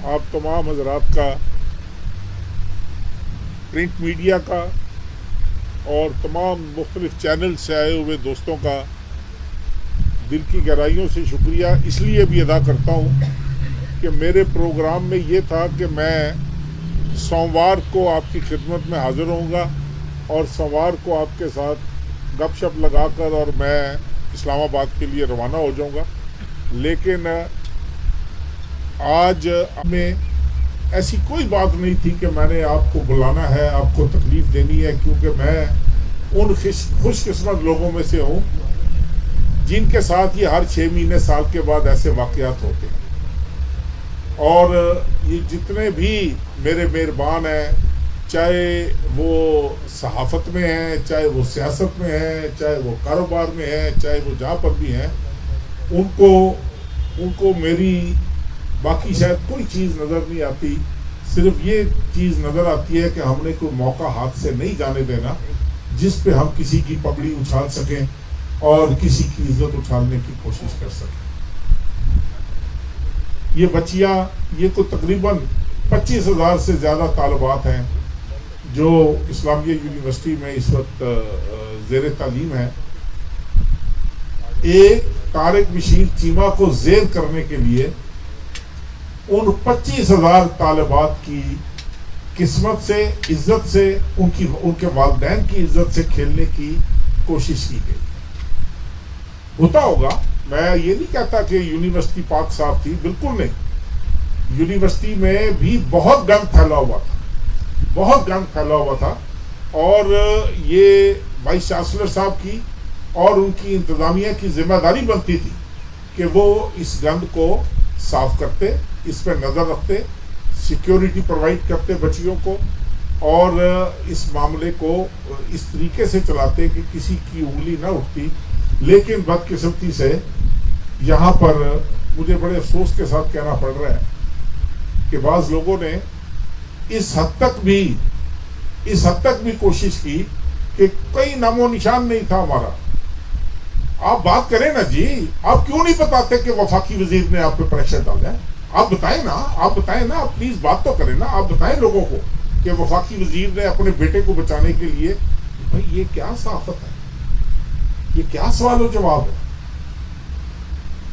آپ تمام حضرات کا، پرنٹ میڈیا کا اور تمام مختلف چینل سے آئے ہوئے دوستوں کا دل کی گہرائیوں سے شکریہ اس لیے بھی ادا کرتا ہوں کہ میرے پروگرام میں یہ تھا کہ میں سوموار کو آپ کی خدمت میں حاضر ہوں گا اور سوموار کو آپ کے ساتھ گپ شپ لگا کر اور میں اسلام آباد کے لیے روانہ ہو جاؤں گا. لیکن آج میں ایسی کوئی بات نہیں تھی کہ میں نے آپ کو بلانا ہے، آپ کو تکلیف دینی ہے، کیونکہ میں ان خوش قسمت لوگوں میں سے ہوں جن کے ساتھ یہ ہر 6 مہینے سال کے بعد ایسے واقعات ہوتے ہیں. اور یہ جتنے بھی میرے مہربان ہیں، چاہے وہ صحافت میں ہیں، چاہے وہ سیاست میں ہیں، چاہے وہ کاروبار میں ہیں، چاہے وہ جہاں پر بھی ہیں، ان کو میری باقی شاید کوئی چیز نظر نہیں آتی، صرف یہ چیز نظر آتی ہے کہ ہم نے کوئی موقع ہاتھ سے نہیں جانے دینا جس پہ ہم کسی کی پگڑی اچھال سکیں اور کسی کی عزت اچھالنے کی کوشش کر سکیں. یہ بچیاں، یہ تو تقریباً 25,000 سے زیادہ طالبات ہیں جو اسلامیہ یونیورسٹی میں اس وقت زیر تعلیم ہیں. ایک طارق بشیر چیمہ کو زیر کرنے کے لیے ان 25,000 طالبات کی قسمت سے، عزت سے، ان کے والدین کی عزت سے کھیلنے کی کوشش کی گئی. ہوتا ہوگا، میں یہ نہیں کہتا کہ یونیورسٹی پاک صاف تھی، بالکل نہیں. یونیورسٹی میں بھی بہت گند پھیلا ہوا تھا اور یہ وائس چانسلر صاحب کی اور ان کی انتظامیہ کی ذمہ داری بنتی تھی کہ وہ اس گند کو صاف کرتے، اس پہ نظر رکھتے، سیکیورٹی پرووائڈ کرتے بچیوں کو، اور اس معاملے کو اس طریقے سے چلاتے کہ کسی کی انگلی نہ اٹھتی. لیکن بدقسمتی سے یہاں پر مجھے بڑے افسوس کے ساتھ کہنا پڑ رہا ہے کہ بعض لوگوں نے اس حد تک بھی کوشش کی کہ کوئی نام و نشان نہیں تھا ہمارا. آپ بات کریں نا جی، آپ کیوں نہیں بتاتے کہ وفاقی وزیر نے آپ پہ پریشر ڈالا ہے؟ آپ بتائیں نا، آپ پلیز بات تو کریں نا. آپ بتائیں لوگوں کو کہ وفاقی وزیر نے اپنے بیٹے کو بچانے کے لیے. بھائی یہ کیا صحافت ہے؟ یہ کیا سوال و جواب ہے؟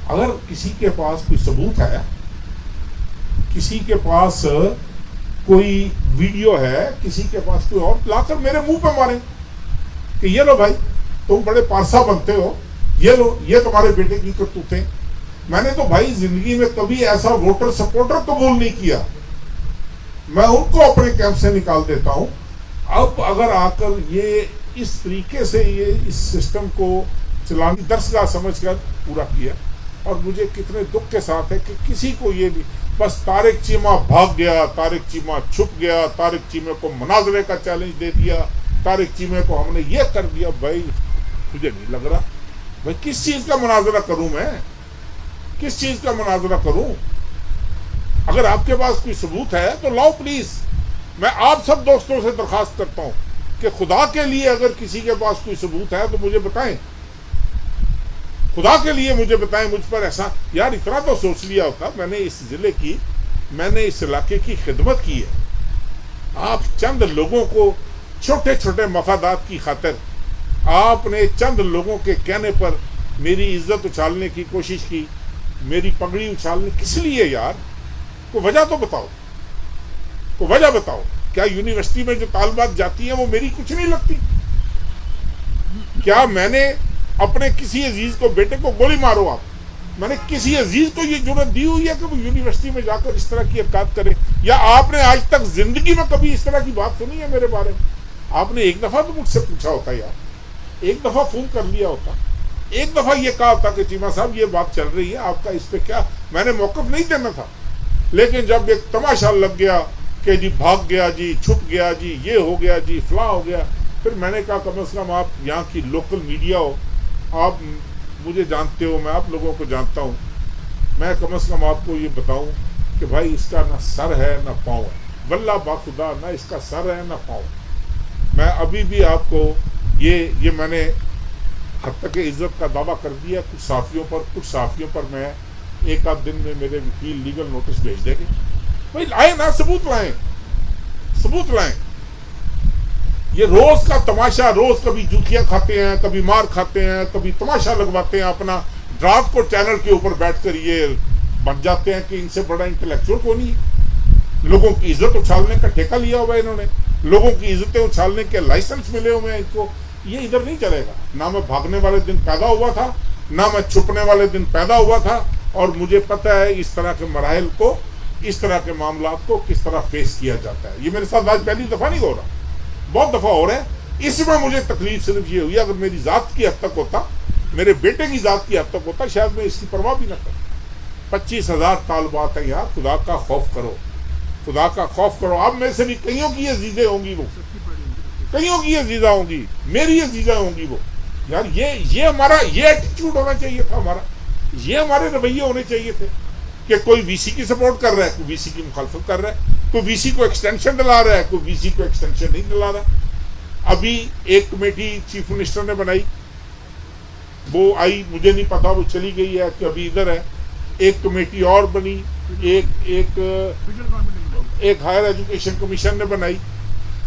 اگر کسی کے پاس کوئی ثبوت ہے، کسی کے پاس کوئی ویڈیو ہے، کسی کے پاس کوئی اور، لا کر میرے منہ پہ ماریں کہ یہ لو بھائی، تم بڑے پارسا بنتے ہو، یہ لو، یہ تمہارے بیٹے کی کرتوتیں. میں نے تو بھائی زندگی میں کبھی ایسا ووٹر سپورٹر قبول نہیں کیا، میں ان کو اپنے کیمپ سے نکال دیتا ہوں. اب اگر آ کر یہ اس طریقے سے یہ اس سسٹم کو چلانے درسگاہ سمجھ کر پورا کیا، اور مجھے کتنے دکھ کے ساتھ ہے کہ کسی کو یہ نہیں، بس طارق چیمہ بھاگ گیا، طارق چیمہ چھپ گیا، طارق چیمہ کو مناظرے کا چیلنج دے دیا، طارق چیمہ کو ہم نے یہ کر دیا. بھائی مجھے نہیں لگ رہا، بھائی کس چیز کا مناظرہ کروں میں؟ کس چیز کا مناظرہ کروں؟ اگر آپ کے پاس کوئی ثبوت ہے تو لاؤ پلیز. میں آپ سب دوستوں سے درخواست کرتا ہوں کہ خدا کے لیے اگر کسی کے پاس کوئی ثبوت ہے تو مجھے بتائیں، خدا کے لیے مجھے بتائیں. مجھ پر ایسا یار اتنا تو سوچ لیا ہوتا. میں نے اس ضلع کی، میں نے اس علاقے کی خدمت کی ہے. آپ چند لوگوں کو چھوٹے چھوٹے مفادات کی خاطر آپ نے چند لوگوں کے کہنے پر میری عزت اچھالنے کی کوشش کی، میری پگڑی اچھالنے. کس لیے یار؟ کوئی وجہ تو بتاؤ، کوئی وجہ بتاؤ. کیا یونیورسٹی میں جو طالبات جاتی ہیں وہ میری کچھ نہیں لگتی؟ کیا میں نے اپنے کسی عزیز کو، بیٹے کو گولی مارو آپ، میں نے کسی عزیز کو یہ جرأت دی ہوئی ہے کہ وہ یونیورسٹی میں جا کر اس طرح کی حرکات کرے؟ یا آپ نے آج تک زندگی میں کبھی اس طرح کی بات سنی ہے میرے بارے میں؟ آپ نے ایک دفعہ تو مجھ سے پوچھا ہوتا یار، ایک دفعہ فون کر لیا ہوتا، ایک دفعہ یہ کہا ہوتا کہ چیمہ صاحب یہ بات چل رہی ہے آپ کا، اس پہ کیا؟ میں نے موقف نہیں دینا تھا. لیکن جب ایک تماشا لگ گیا کہ جی بھاگ گیا جی، چھپ گیا جی، یہ ہو گیا جی، فلاں ہو گیا، پھر میں نے کہا کم از کم آپ یہاں کی لوکل میڈیا ہو، آپ مجھے جانتے ہو، میں آپ لوگوں کو جانتا ہوں، میں کم از کم آپ کو یہ بتاؤں کہ بھائی اس کا نہ سر ہے نہ پاؤں ہے. واللہ باخدا نہ اس کا سر ہے نہ پاؤں. میں ابھی بھی آپ کو یہ میں نے حد تک عزت کا دعویٰ کر دیا کچھ صحافیوں پر میں ایک آدھ دن میں میرے وکیل لیگل نوٹس بھیج دیں گے بھائی لائیں نا، ثبوت لائیں، ثبوت لائیں. یہ روز کا تماشا، روز کبھی جوتیاں کھاتے ہیں، کبھی مار کھاتے ہیں، کبھی تماشا لگواتے ہیں اپنا. رات کو چینل کے اوپر بیٹھ کر یہ بن جاتے ہیں کہ ان سے بڑا انٹلیکچوئل کو نہیں ہے. لوگوں کی عزت اچھالنے کا ٹھیکہ لیا ہوا ہے انہوں نے، لوگوں کی عزتیں اچھالنے کے لائسنس ملے ہوئے ہیں ان کو. یہ ادھر نہیں چلے گا. نہ میں بھاگنے والے دن پیدا ہوا تھا، نہ میں چھپنے والے دن پیدا ہوا تھا، اور مجھے پتہ ہے اس طرح کے مراحل کو، اس طرح کے معاملات کو کس طرح فیس کیا جاتا ہے. یہ میرے ساتھ آج پہلی دفعہ نہیں ہو رہا، بہت دفعہ ہو رہا ہے. اس میں مجھے تکلیف صرف یہ ہوئی، اگر میری ذات کی حد تک ہوتا، میرے بیٹے کی ذات کی حد تک ہوتا، شاید میں اس کی پرواہ بھی نہ کرتا. 25,000 طالبات ہیں یار. خدا کا خوف کرو، خدا کا خوف کرو. اب میں سے بھی کئیوں کی عزیزیں ہوں گی، وہ کئیوں کی عزیزہ ہوں گی، میری عزیزہ ہوں گی وہ. یار یہ ہمارا یہ ایٹیچیوڈ ہونا چاہیے تھا ہمارا، یہ ہمارے رویے ہونے چاہیے تھے کہ کوئی وی سی کی سپورٹ کر رہا ہے، کوئی وی سی کی مخالفت کر رہا ہے، کوئی وی سی کو ایکسٹینشن دلا رہا ہے، کوئی وی سی کو ایکسٹینشن نہیں دلا رہا. ابھی ایک کمیٹی چیف منسٹر نے بنائی، وہ آئی، مجھے نہیں پتا وہ چلی گئی ہے کہ ابھی ادھر ہے. ایک کمیٹی اور بنی، ایک ہائر ایجوکیشن کمیشن نے بنائی.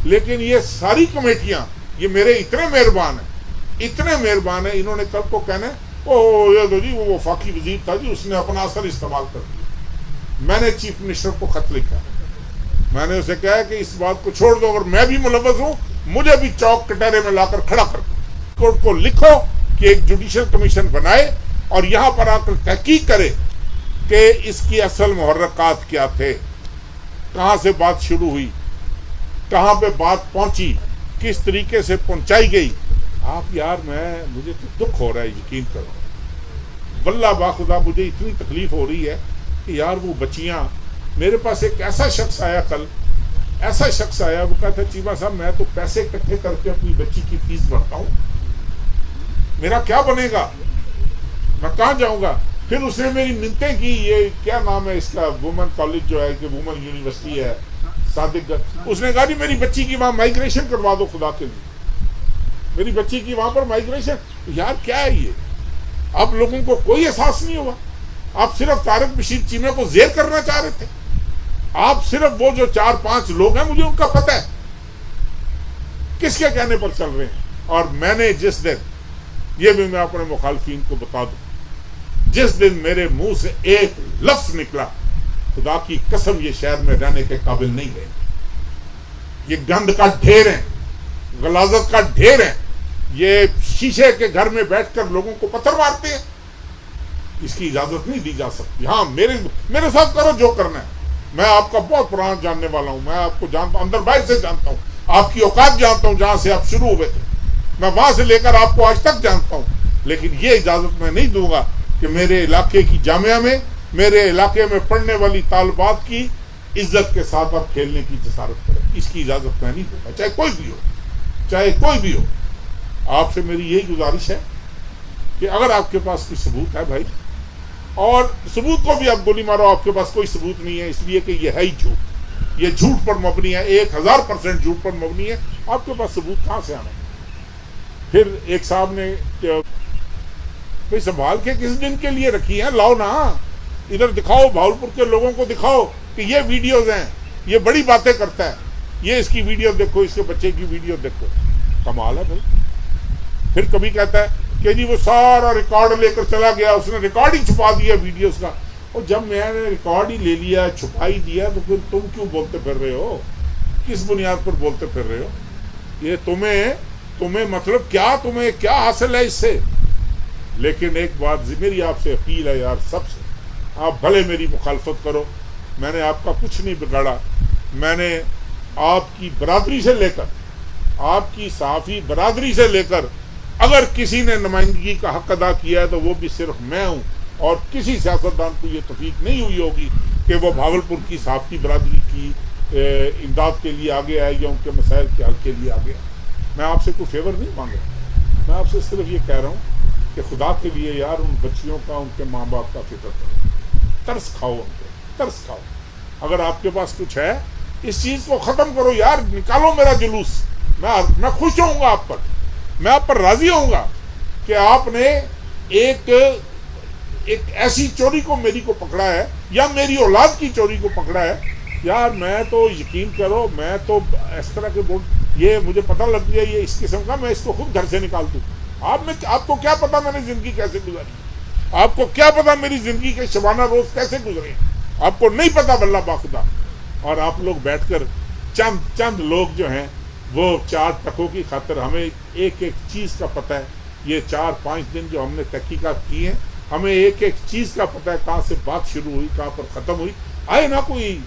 لیکن یہ ساری کمیٹیاں، یہ میرے اتنے مہربان ہیں، اتنے مہربان ہیں، انہوں نے کل کو کہنا یہ تو جی وہ وفاقی وزیر تھا جی، اس نے اپنا اثر استعمال کر دیا. میں نے چیف منسٹر کو خط لکھا، میں نے اسے کہا کہ اس بات کو چھوڑ دو، اگر میں بھی ملوث ہوں مجھے بھی چوک کٹہرے میں لا کر کھڑا کر دو. کورٹ کو لکھو کہ ایک جوڈیشل کمیشن بنائے اور یہاں پر آ کر تحقیق کرے کہ اس کی اصل محرکات کیا تھے، کہاں سے بات شروع ہوئی، کہاں پہ بات پہنچی، کس طریقے سے پہنچائی گئی. آپ یار مجھے تو دکھ ہو رہا ہے، یقین کرو واللہ باخدا مجھے اتنی تکلیف ہو رہی ہے کہ یار وہ بچیاں. میرے پاس ایک ایسا شخص آیا کل، ایسا شخص آیا، وہ کہتا ہے چیمہ صاحب میں تو پیسے اکٹھے کر کے اپنی بچی کی فیس بھرتا ہوں، میرا کیا بنے گا، میں کہاں جاؤں گا. پھر اس نے میری منتیں کی، یہ کیا نام ہے اس کا، وومن کالج جو ہے کہ وومن یونیورسٹی ہے صادق گڑھ، اس نے کہا جی میری بچی کی وہاں مائگریشن کروا دو، خدا کے لیے میری بچی کی وہاں پر مائگریشن. یار کیا ہے یہ؟ اب لوگوں کو کوئی احساس نہیں ہوا. آپ صرف طارق بشیر چیمہ کو زیر کرنا چاہ رہے تھے. آپ صرف وہ جو 4-5 لوگ ہیں، مجھے ان کا پتہ ہے کس کے کہنے پر چل رہے ہیں. اور میں نے جس دن، یہ بھی میں اپنے مخالفین کو بتا دوں، جس دن میرے منہ سے ایک لفظ نکلا، خدا کی قسم یہ شہر میں رہنے کے قابل نہیں رہے. یہ گند کا ڈھیر ہے، غلاظت کا ڈھیر ہے. یہ شیشے کے گھر میں بیٹھ کر لوگوں کو پتھر مارتے ہیں. اس کی اجازت نہیں دی جا سکتی. ہاں میرے ساتھ کرو جو کرنا ہے. میں آپ کا بہت پرانا جاننے والا ہوں، میں آپ کو جانتا ہوں، اندر باہر سے جانتا ہوں، آپ کی اوقات جانتا ہوں، جہاں سے آپ شروع ہوئے تھے میں وہاں سے لے کر آپ کو آج تک جانتا ہوں. لیکن یہ اجازت میں نہیں دوں گا کہ میرے علاقے کی جامعہ میں، میرے علاقے میں پڑھنے والی طالبات کی عزت کے ساتھ آپ کھیلنے کی جسارت کریں. اس کی اجازت میں نہیں دوں گا، چاہے کوئی بھی ہو، چاہے کوئی بھی ہو. آپ سے میری یہی گزارش ہے کہ اگر آپ کے پاس کوئی ثبوت ہے بھائی، اور ثبوت کو بھی آپ گولی مارو، آپ کے پاس کوئی ثبوت نہیں ہے اس لیے کہ یہ ہے ہی جھوٹ، یہ جھوٹ پر مبنی ہے، 1000% جھوٹ پر مبنی ہے. آپ کے پاس ثبوت کہاں سے آنا ہے؟ پھر ایک صاحب نے کوئی سنبھال کے کس دن کے لیے رکھی ہے، لاؤ نا ادھر دکھاؤ، بھاولپور کے لوگوں کو دکھاؤ کہ یہ ویڈیوز ہیں، یہ بڑی باتیں کرتا ہے، یہ اس کی ویڈیو دیکھو، اس کے بچے کی ویڈیو دیکھو. کمال ہے بھائی. پھر کبھی کہتا ہے کہ جی وہ سارا ریکارڈ لے کر چلا گیا، اس نے ریکارڈ ہی چھپا دیا ویڈیوز کا. اور جب میں نے ریکارڈ ہی لے لیا، چھپا ہی دیا، تو پھر تم کیوں بولتے پھر رہے ہو؟ کس بنیاد پر بولتے پھر رہے ہو؟ یہ تمہیں مطلب کیا، تمہیں کیا حاصل ہے اس سے؟ لیکن ایک بات میری آپ سے اپیل ہے یار، سب سے، آپ بھلے میری مخالفت کرو، میں نے آپ کا کچھ نہیں بگاڑا. میں نے آپ کی برادری سے لے کر، آپ کی صحافی برادری سے لے کر، اگر کسی نے نمائندگی کا حق ادا کیا ہے تو وہ بھی صرف میں ہوں. اور کسی سیاستدان کو یہ توفیق نہیں ہوئی ہوگی کہ وہ بھاولپور کی صحافتی برادری کی امداد کے لیے آگے آئے یا ان کے مسائل کے حل کے لیے آگے آئے. میں آپ سے کوئی فیور نہیں مانگ رہا، میں آپ سے صرف یہ کہہ رہا ہوں کہ خدا کے لیے یار ان بچیوں کا، ان کے ماں باپ کا فکر کرو، ترس کھاؤ، ان پہ ترس کھاؤ. اگر آپ کے پاس کچھ ہے اس چیز کو ختم کرو یار، نکالو میرا جلوس. میں خوش ہوں گا آپ پر، میں آپ پر راضی ہوں گا کہ آپ نے ایک ایسی چوری کو میری کو پکڑا ہے، یا میری اولاد کی چوری کو پکڑا ہے یار میں تو یقین کرو، میں تو اس طرح کے بورڈ، یہ مجھے پتہ لگ گیا یہ اس قسم کا، میں اس کو خود گھر سے نکال دوں. آپ کو کیا پتا میں نے زندگی کیسے گزاری، آپ کو کیا پتا میری زندگی کے شبانہ روز کیسے گزرے، آپ کو نہیں پتا واللہ باخدا. اور آپ لوگ بیٹھ کر چند لوگ جو ہیں وہ 4 ٹکوں کی خاطر، ہمیں ایک چیز کا پتہ ہے. یہ 4-5 دن جو ہم نے تحقیقات کی ہیں، ہمیں ایک چیز کا پتہ ہے، کہاں سے بات شروع ہوئی کہاں پر ختم ہوئی. آئے کوئی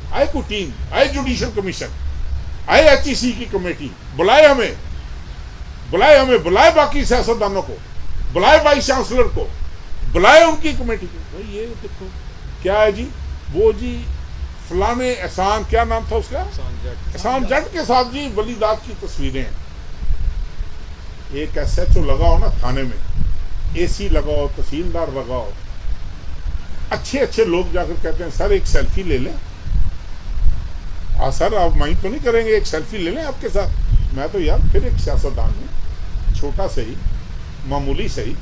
ٹیم، آئے جوڈیشل کمیشن، آئے HEC کی کمیٹی، بلائے ہمیں بلائے باقی سیاستدانوں کو، بلائے وائس چانسلر کو، بلائے ان کی کمیٹی کو. بھائی یہ دیکھو کیا ہے جی، وہ جی فلانے احسان، کیا نام تھا اس کا، احسان جٹ کے ساتھ جی ولی داد کی تصویریں ہیں. ایک SHO لگاؤ نا تھانے میں، AC لگاؤ، تحصیلدار لگاؤ، اچھے لوگ جا کر کہتے ہیں سر ایک سیلفی لے لیں. سر آپ مائنڈ تو نہیں کریں گے ایک سیلفی لے لیں آپ کے ساتھ؟ میں تو یار پھر ایک سیاستدان ہوں، چھوٹا صحیح، معمولی صحیح،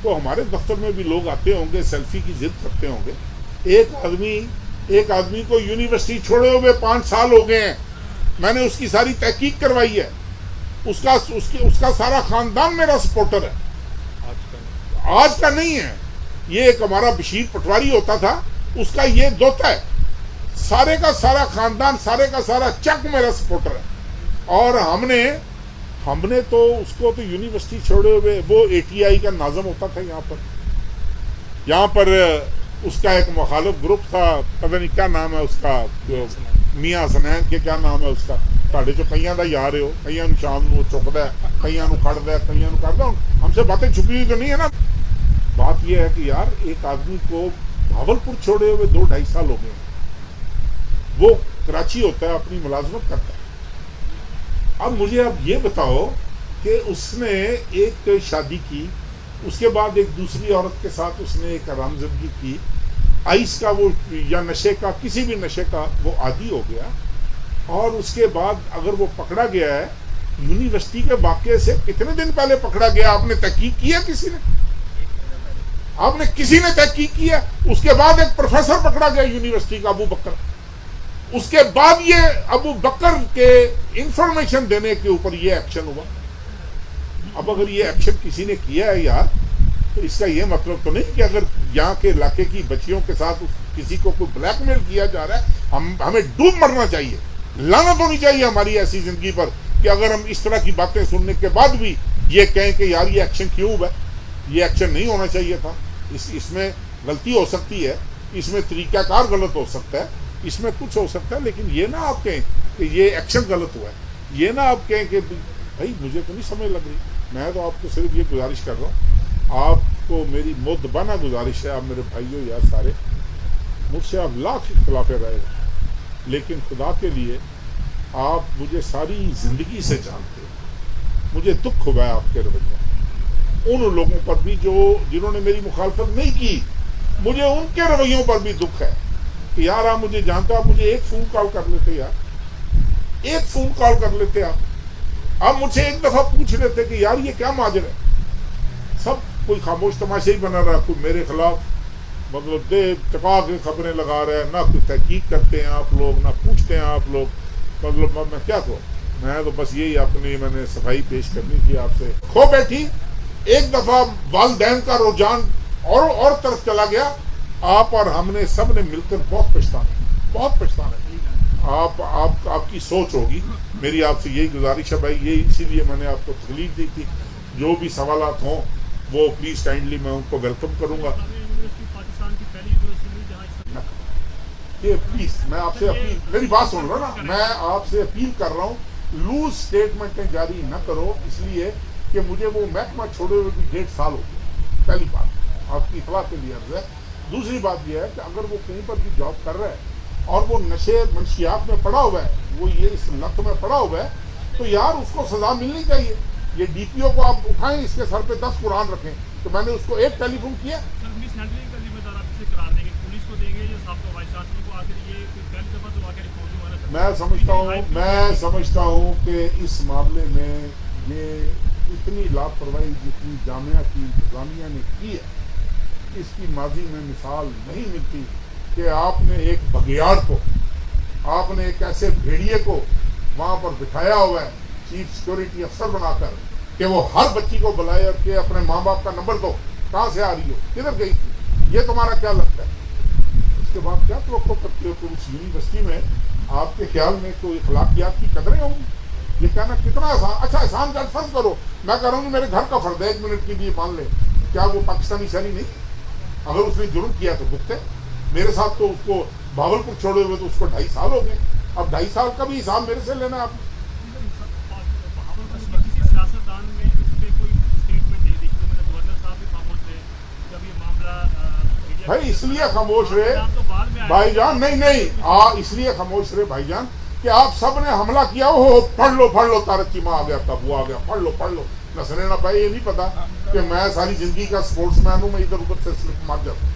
تو ہمارے دفتر میں بھی لوگ آتے ہوں گے، سیلفی کی ضد کرتے ہوں گے. ایک آدمی کو یونیورسٹی چھوڑے ہوئے 5 سال ہو گئے ہیں، میں نے اس کی ساری تحقیق کروائی ہے، اس کا سارا خاندان میرا سپورٹر ہے. آج کا نہیں ہے، یہ ایک ہمارا بشیر پٹواری ہوتا تھا، اس کا یہ دوتا ہے، سارے کا سارا خاندان، سارے کا سارا چک میرا سپورٹر ہے. اور ہم نے تو اس کو تو یونیورسٹی چھوڑے ہوئے، وہ ATI کا ناظم ہوتا تھا یہاں پر اس کا ایک مخالف گروپ تھا، پتہ نہیں کیا نام ہے اس کا، میاں حسنین کے کیا نام ہے اس کا، تھوڑے جو کئیاں دا یار ہو، کئیاں نو شام نو چکدا ہے، کئیاں نو کھڑدا ہے، کئیاں نو کردا. ہم سے باتیں چھپی ہوئی تو نہیں ہے نا. بات یہ ہے کہ یار ایک آدمی کو بھاولپور چھوڑے ہوئے 2-2.5 سال ہو گئے، وہ کراچی ہوتا ہے، اپنی ملازمت کرتا ہے. اب مجھے یہ بتاؤ کہ اس نے ایک شادی کی، اس کے بعد ایک دوسری عورت کے ساتھ اس نے ایک آرام زندگی کی، آئس کا وہ یا نشے کا، کسی بھی نشے کا وہ عادی ہو گیا. اور اس کے بعد اگر وہ پکڑا گیا ہے، یونیورسٹی کے واقعے سے کتنے دن پہلے پکڑا گیا، آپ نے تحقیق کیا؟ کسی نے تحقیق کیا؟ اس کے بعد ایک پروفیسر پکڑا گیا یونیورسٹی کا، ابو بکر. اس کے بعد یہ ابو بکر کے انفارمیشن دینے کے اوپر یہ ایکشن ہوا. اب اگر یہ ایکشن کسی نے کیا ہے یار، تو اس کا یہ مطلب تو نہیں کہ اگر یہاں کے علاقے کی بچیوں کے ساتھ کسی کو کوئی بلیک میل کیا جا رہا ہے، ہمیں ڈوب مرنا چاہیے. لعنت ہونی چاہیے ہماری ایسی زندگی پر کہ اگر ہم اس طرح کی باتیں سننے کے بعد بھی یہ کہیں کہ یار یہ ایکشن کیوں ہوا ہے، یہ ایکشن نہیں ہونا چاہیے تھا. اس میں غلطی ہو سکتی ہے، اس میں طریقہ کار غلط ہو سکتا ہے، اس میں کچھ ہو سکتا ہے، لیکن یہ نہ آپ کہیں کہ یہ ایکشن غلط ہوا ہے. یہ نہ آپ کہیں کہ بھائی مجھے تو نہیں سمجھ لگ رہی. میں تو آپ کو صرف یہ گزارش کر رہا ہوں، آپ کو میری مؤدبانہ گزارش ہے، آپ میرے بھائیوں یا سارے، مجھ سے آپ لاکھ اختلاف رائے ہیں، لیکن خدا کے لیے آپ مجھے ساری زندگی سے جانتے ہیں. مجھے دکھ ہوا ہے آپ کے رویے، ان لوگوں پر بھی جنہوں نے میری مخالفت نہیں کی، مجھے ان کے رویوں پر بھی دکھ ہے کہ یار آپ مجھے جانتے، آپ مجھے ایک فون کال کر لیتے، یار ایک فون کال کر لیتے، آپ مجھ سے ایک دفعہ پوچھ لیتے کہ یار یہ کیا ماجرا ہے. سب کوئی خاموش تماشا ہی بنا رہا ہے، کوئی میرے خلاف مطلب چپا کے خبریں لگا رہے ہیں، نہ کوئی تحقیق کرتے ہیں آپ لوگ، نہ پوچھتے ہیں آپ لوگ. مطلب میں کیا کہوں، میں تو بس یہی میں نے صفائی پیش کرنی تھی آپ سے. کھو بیٹھی ایک دفعہ والدین کا رجحان اور طرف چلا گیا. آپ اور ہم نے سب نے مل کر بہت پچھتانا ہے. آپ کی سوچ ہوگی. میری آپ سے یہی گزارش ہے بھائی، یہی اسی لیے میں نے آپ کو تکلیف دی تھی. جو بھی سوالات ہوں وہ پلیز کائنڈلی میں ان کو ویلکم کروں گا. یہ پلیز میں آپ سے اپیل، میری بات سن رہا نا، میں آپ سے اپیل کر رہا ہوں، لوز سٹیٹمنٹیں جاری نہ کرو، اس لیے کہ مجھے وہ محکمہ چھوڑے ہوئے بھی 1.5 سال ہو گیا. پہلی بات آپ کی اطلاع کے لیے عرض ہے. دوسری بات یہ ہے کہ اگر وہ کہیں پر بھی جاب کر رہا ہے اور وہ نشے منشیات میں پڑا ہوا ہے، وہ یہ اس لت میں پڑا ہوا ہے، تو یار اس کو سزا ملنی چاہیے. یہ DPO کو آپ اٹھائیں، اس کے سر پہ 10 قرآن رکھیں. تو میں نے اس کو ایک ٹیلی فون کیا. میں سمجھتا ہوں کہ اس معاملے میں یہ اتنی لاپرواہی جتنی جامعہ کی انتظامیہ نے کی ہے، اس کی ماضی میں مثال نہیں ملتی کہ آپ نے ایک بگیاڑ کو آپ نے ایک ایسے بھیڑیے کو وہاں پر بٹھایا ہوا ہے چیف سیکورٹی افسر بنا کر کہ وہ ہر بچی کو بلائے اور کہ اپنے ماں باپ کا نمبر دو، کہاں سے آ رہی ہو، کدھر گئی تھی، یہ تمہارا کیا لگتا ہے؟ اس کے بعد کیا توقع کرتے ہو کہ اس یونیورسٹی میں آپ کے خیال میں کوئی اخلاقیات کی قدریں ہوں گی؟ یہ کہنا کتنا آسان، اچھا احسان جان فرض کرو میں کہہ رہا ہوں کہ میرے گھر کا فرد ہے، 1 منٹ کے لیے مان لیں، کیا وہ پاکستانی شہری نہیں؟ اگر اس نے جرم کیا تو بھگتے. میرے ساتھ تو اس کو بھاولپور چھوڑے ہوئے تو اس کو 2.5 سال ہو گئے، اب 2.5 سال کا بھی حساب میرے سے لینا ہے آپ نے. بھائی اس لیے خاموش رہے بھائی جان، نہیں اس لیے خاموش رہے بھائی جان کہ آپ سب نے حملہ کیا ہو، پڑھ لو تارک چیمہ آ گیا، تب وہ آ گیا، پڑھ لو نسرین نہ بھائی، یہ نہیں پتا کہ میں ساری زندگی کا سپورٹس مین ہوں، میں ادھر ادھر سے سلپ مار جاتا ہوں.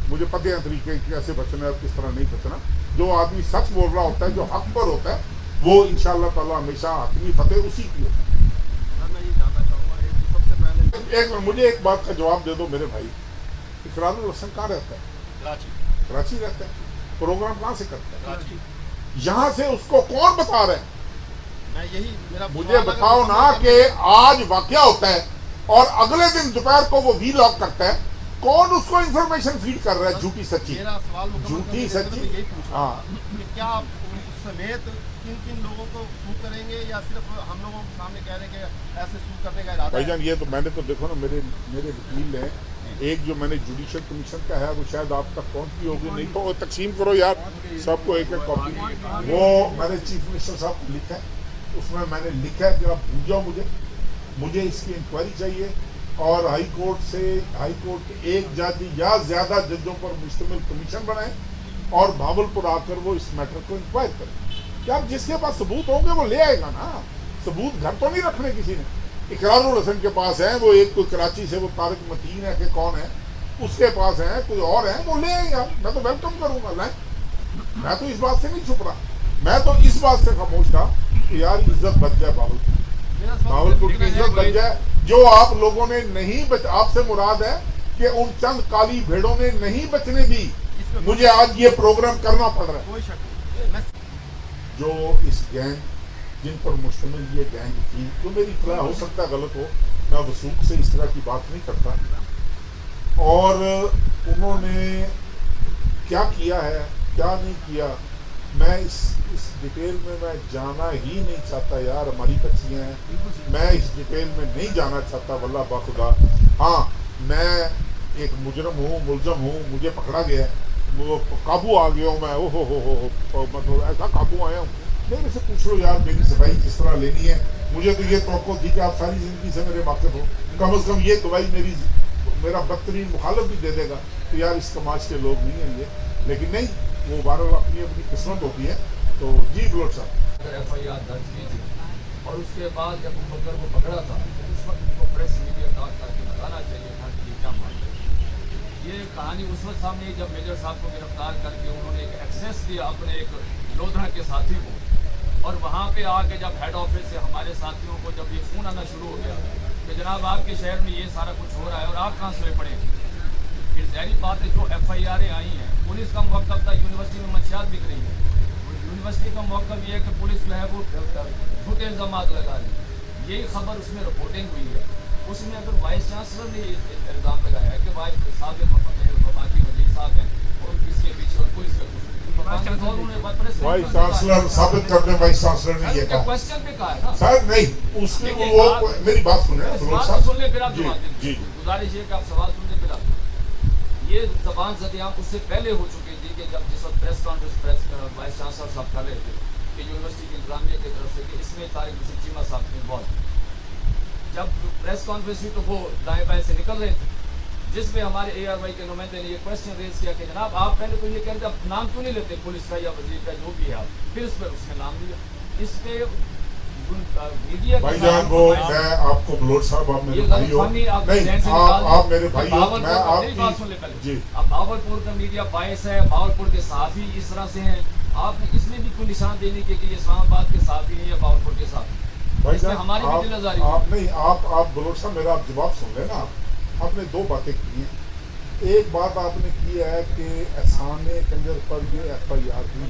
مجھے پتہ ہے طریقے کیسے بچنا ہے اور کس طرح نہیں بچنا. جو آدمی سچ بول رہا ہوتا ہے، جو حق پر ہوتا ہے، وہ انشاءاللہ تعالی ہمیشہ حتمی فتح اسی کی ہوتی ہے. مجھے ایک بات کا جواب دے دو میرے بھائی، اقرار الحسن کہاں رہتا ہے؟ کراچی رہتا ہے. پروگرام کہاں سے کرتا ہے؟ یہاں سے اس کو کون بتا رہا ہے؟ مجھے بتاؤ نا کہ آج واقعہ ہوتا ہے اور اگلے دن دوپہر کو وہ وی لاگ کرتا ہے، کون اس کو انفارمیشن فیڈ کر رہا ہے؟ جھوٹی سچی، جھوٹی سچی. ہاں کیا آپ اس سمیت کن لوگوں کو سو کریں گے یا صرف ہم لوگوں کے سامنے کہہ رہے ہیں کہ ایسے سو کرنے کا ارادہ ہے؟ بھائی جان یہ تو میں نے تو دیکھو نا، میرے وکیل نے ایک جو میں نے جوڈیشل کمیشن کا ہے وہ شاید آپ تک پہنچ بھی ہوگی، نہیں تو تقسیم کرو یار سب کو ایک کاپی. وہ میں نے چیف منسٹر صاحب کو لکھا ہے، اس میں نے لکھا ہے کہ آپ بھول جاؤ، مجھے اس کی انکوائری چاہیے اور ہائی کورٹ کے ایک جج یا زیادہ ججوں پر مشتمل کمیشن بنائیں اور بھاولپور آ کر وہ اس میٹر کو انکوائر کریں. یار جس کے پاس ثبوت ہوں گے وہ لے آئے گا نا، ثبوت گھر تو نہیں رکھنے کسی نے. اقرار الحسن کے پاس ہے، وہ ایک کوئی کراچی سے وہ طارق متین ہے کہ کون ہے، اس کے پاس ہے، کوئی اور ہے، وہ لے آئے گا، میں تو ویلکم کروں گا. میں تو اس بات سے نہیں چھپ رہا، میں تو اس بات سے خاموش تھا کہ یار عزت بچ جائے بھاولپور کی عزت بچ جائے. جو آپ لوگوں نے نہیں آپ سے مراد ہے کہ ان چند کالی بھیڑوں نے نہیں بچنے دی، مجھے آج یہ پروگرام کرنا پڑ رہا ہے. جو اس گینگ جن پر مشتمل یہ گینگ تھی، جو میری اطلاع ہو سکتا ہے غلط ہو، میں وثوق سے اس طرح کی بات نہیں کرتا، اور انہوں نے کیا کیا ہے کیا نہیں کیا میں اس ڈیٹیل میں جانا ہی نہیں چاہتا یار. ہماری بچیاں ہیں، میں اس ڈیٹیل میں نہیں جانا چاہتا واللہ باخدا. ہاں میں ایک مجرم ہوں، ملزم ہوں، مجھے پکڑا گیا ہے، وہ قابو آ گیا ہوں میں، مطلب ایسا قابو آیا ہوں. میرے سے پوچھ لو یار میری صفائی کس طرح لینی ہے. مجھے تو یہ توقع تھی کہ آپ ساری زندگی سے میرے واقف ہو، کم از کم یہ دوائی میرا بدترین مخالف بھی دے دے گا کہ یار اس کماش کے لوگ نہیں ہیں یہ. لیکن نہیں، وہ بہرحال اپنی قسمت ہوتی ہے. تو جی بلوٹ صاحب ایف آئی آر درج کی تھی اور اس کے بعد جب مقدر کو پکڑا تھا اس وقت کو پریس میڈیا تاکہ بتانا چاہیے تھا کہ یہ کیا مانتے ہیں. یہ کہانی اس وقت سامنے جب میجر صاحب کو گرفتار کر کے انہوں نے ایک ایکسیس دیا اپنے ایک لودھا کے ساتھی کو، اور وہاں پہ آ کے جب ہیڈ آفس سے ہمارے ساتھیوں کو جب یہ فون آنا شروع ہو گیا کہ جناب آپ کے شہر میں یہ سارا کچھ ہو رہا ہے اور آپ کہاں سوئے پڑے ہیں. پھر ظاہری بات ہے جو ایف آئی آریں آئی ہیں، پولیس کا موقف تھا یونیورسٹی میں منشیات بک رہی ہے، یونیورسٹی کا موقف یہ ہے کہ پولیس جو ہے وہ جھوٹے الزامات لگا رہی ہے. یہی خبر اس میں رپورٹنگ ہوئی ہے. اس میں اگر وائس چانسلر نے الزام لگایا ہے کہ سابق وفاقی وزیر صاحب ہیں اور اس کے پیچھے اور پولیس کا وائس چانسلر ثابت کرنے وائس چانسلر نے یہ کہا، کوشچن پہ کہا ہے نا سر نہیں اس کی وہ میری بات سنیں سن لیں پھر آپ جواب دیں. گزارش یہ کہ آپ سوال سن لیں پھر آپ. یہ زبان زدیاں اس سے پہلے ہو چکی تھی کہ جب جس وقت پریس کانفرنس وائس چانسلر صاحب کر رہے تھے کہ یونیورسٹی کی انتظامیہ کی طرف سے کہ اس میں طارق مسیح چیمہ صاحب نے انوالو. جب پریس کانفرنس ہوئی تو وہ دائیں بائیں سے نکل رہے تھے، جس پہ ہمارے اے آر وائی کے نمائندے نے یہ کوشچن ریز کیا کہ جناب آپ پہلے تو یہ کہہ رہے تھے آپ نام کیوں نہیں لیتے پولیس کا یا وزیر کا جو بھی ہے آپ، پھر اس پر اس نے نام لیا. اس پہ میڈیا بھائی جان وہ میں آپ کو بلوچ صاحب آپ میرے بھائی ہو، نہیں آپ میرے بھائی ہو، میں آپ کی جی اب بھاولپور کا میڈیا باعث ہے، بھاولپور کے صحافی اس طرح سے ہیں، آپ نے اس میں بھی کوئی نشان دینے کے کہ یہ اسلام آباد کے صحافی نہیں ہے بھاولپور کے صحافی. بھائی جان ہماری بھی دل آزاری آپ نہیں آپ بلوچ صاحب میرا آپ جواب سن لیں نا. آپ نے دو باتیں کی ہیں. ایک بات آپ نے کی ہے کہ احسان کنجر پر یہ ایف آئی آر ہوئی،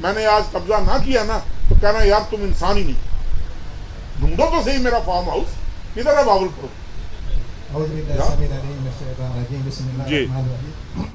میں نے آج قبضہ نہ کیا نا تو کہنا یار تم انسان ہی نہیں. ڈھونڈو تو صحیح میرا فارم ہاؤس کدھر ہے باول پور. اعوذ باللہ السمیع العلیم من الشیطان الرجیم. بسم اللہ جی. الرحمن الرحیم.